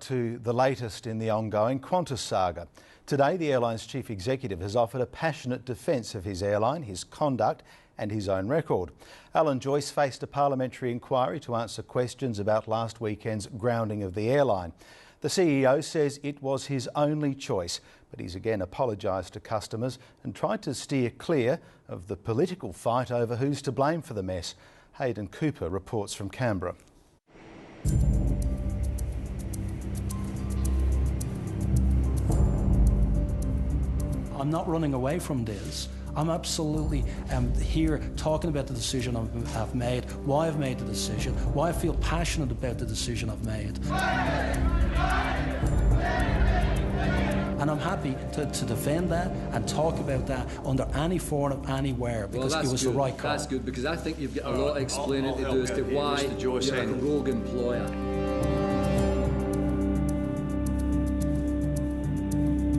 to the latest in the ongoing Qantas saga. Today, the airline's chief executive has offered a passionate defence of his airline, his conduct and his own record. Alan Joyce faced a parliamentary inquiry to answer questions about last weekend's grounding of the airline. The CEO says it was his only choice, but he's again apologised to customers and tried to steer clear of the political fight over who's to blame for the mess. Hayden Cooper reports from Canberra. I'm not running away from this. I'm absolutely here talking about the decision I've made, why I've made the decision, why I feel passionate about the decision I've made. And I'm happy to defend that and talk about that under any forum, anywhere, because it was the right call. That's good, because I think you've got a lot of explaining to do as to why you're a rogue employer.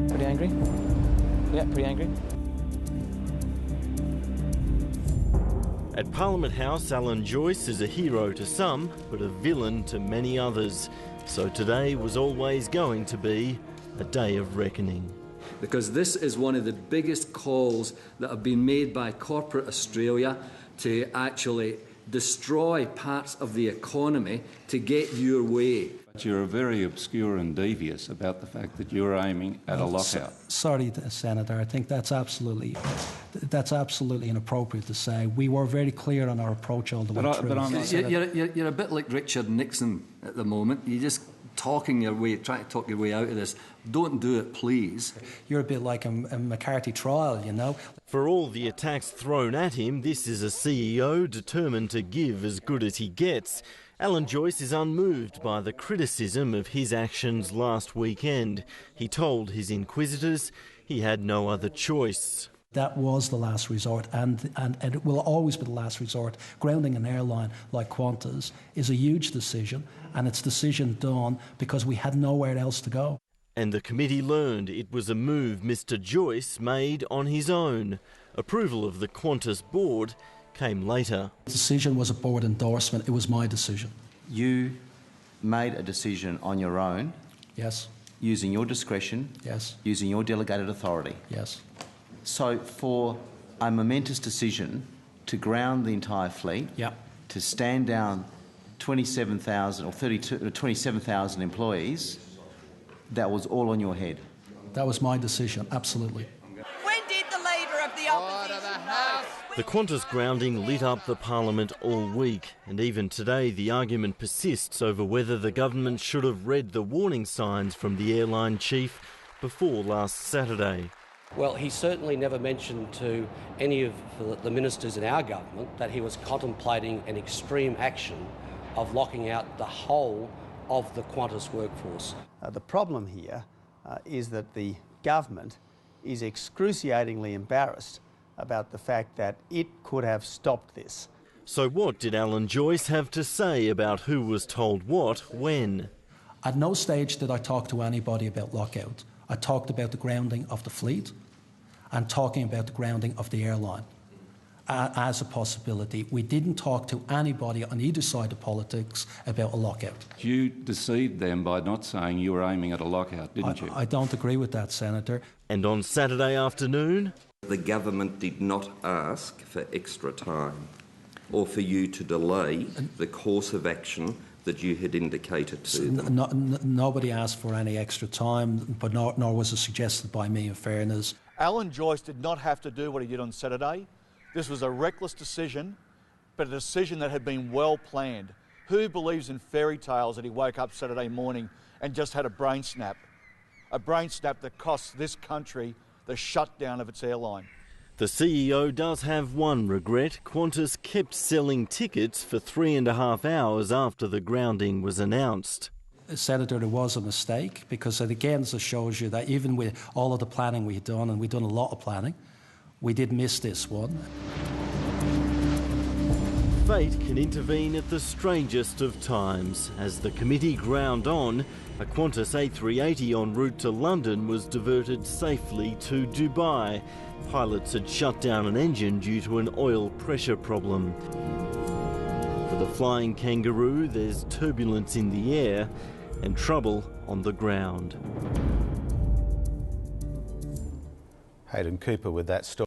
Pretty angry? Yeah, pretty angry. At Parliament House, Alan Joyce is a hero to some, but a villain to many others. So today was always going to be a day of reckoning. Because this is one of the biggest calls that have been made by corporate Australia to actually destroy parts of the economy to get your way. You're very obscure and devious about the fact that you're aiming at a lockout. Sorry, Senator, I think that's absolutely inappropriate to say. We were very clear on our approach all the way through. You're a bit like Richard Nixon at the moment. You're just trying to talk your way out of this. Don't do it, please. You're a bit like a McCarthy trial, you know. For all the attacks thrown at him, this is a CEO determined to give as good as he gets. Alan Joyce is unmoved by the criticism of his actions last weekend. He told his inquisitors he had no other choice. That was the last resort, and it will always be the last resort. Grounding an airline like Qantas is a huge decision, and it's a decision done because we had nowhere else to go. And the committee learned it was a move Mr Joyce made on his own. Approval of the Qantas board came later. The decision was a board endorsement. It was my decision. You made a decision on your own? Yes. Using your discretion? Yes. Using your delegated authority? Yes. So for a momentous decision to ground the entire fleet, to stand down 27,000 or 27,000 employees, that was all on your head? That was my decision, absolutely. When did the Leader of the Opposition The Qantas grounding lit up the Parliament all week, and even today the argument persists over whether the government should have read the warning signs from the airline chief before last Saturday. Well, he certainly never mentioned to any of the ministers in our government that he was contemplating an extreme action of locking out the whole of the Qantas workforce. The problem here is that the government is excruciatingly embarrassed about the fact that it could have stopped this. So what did Alan Joyce have to say about who was told what, when? At no stage did I talk to anybody about lockout. I talked about the grounding of the fleet and talking about the grounding of the airline as a possibility. We didn't talk to anybody on either side of politics about a lockout. You deceived them by not saying you were aiming at a lockout, didn't you? I don't agree with that, Senator. And on Saturday afternoon? The government did not ask for extra time or for you to delay the course of action that you had indicated to them. Nobody asked for any extra time, but nor was it suggested by me, in fairness. Alan Joyce did not have to do what he did on Saturday. This was a reckless decision, but a decision that had been well planned. Who believes in fairy tales that he woke up Saturday morning and just had a brain snap? A brain snap that costs this country the shutdown of its airline. The CEO does have one regret. Qantas kept selling tickets for 3.5 hours after the grounding was announced. Senator, there was a mistake, because it again just shows you that even with all of the planning we had done, and we'd done a lot of planning, we did miss this one. Fate can intervene at the strangest of times. As the committee ground on, a Qantas A380 en route to London was diverted safely to Dubai. Pilots had shut down an engine due to an oil pressure problem. For the Flying Kangaroo, there's turbulence in the air. and trouble on the ground. Hayden Cooper with that story.